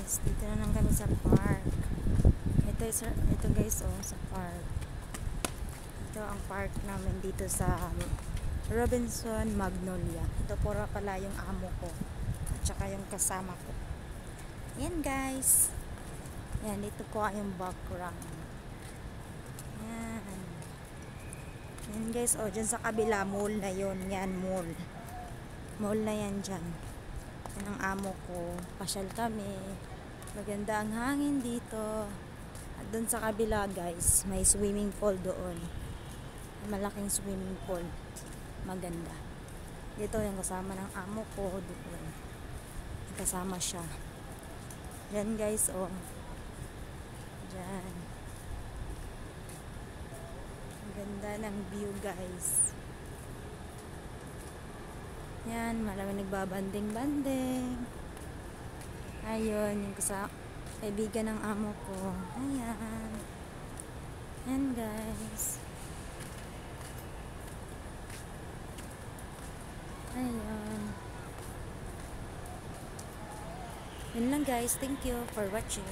guys, dito na lang kami sa park. Ito guys, oh, sa park. Ito ang park namin dito sa Robinson Magnolia. Ito pala yung amo ko at saka yung kasama ko. Yan guys. Yan, dito po yung background. Yan. Yan guys, oh, dyan sa kabila, mall na yun. Yan, mall. Mall na yan dyan. Yan ang amo ko. Pasyal kami. Maganda ang hangin dito. At doon sa kabila guys, may swimming pool doon. May malaking swimming pool. Maganda. Dito yung kasama ng amo ko doon. Kasama siya. Yan guys, oh. Diyan. Ang ganda ng view guys. Yan, maraming nagbabanding-banding. Ayun, yung kaibigan ng amo ko. Ayan. Yan guys. Ayun. Yun lang guys. Thank you for watching.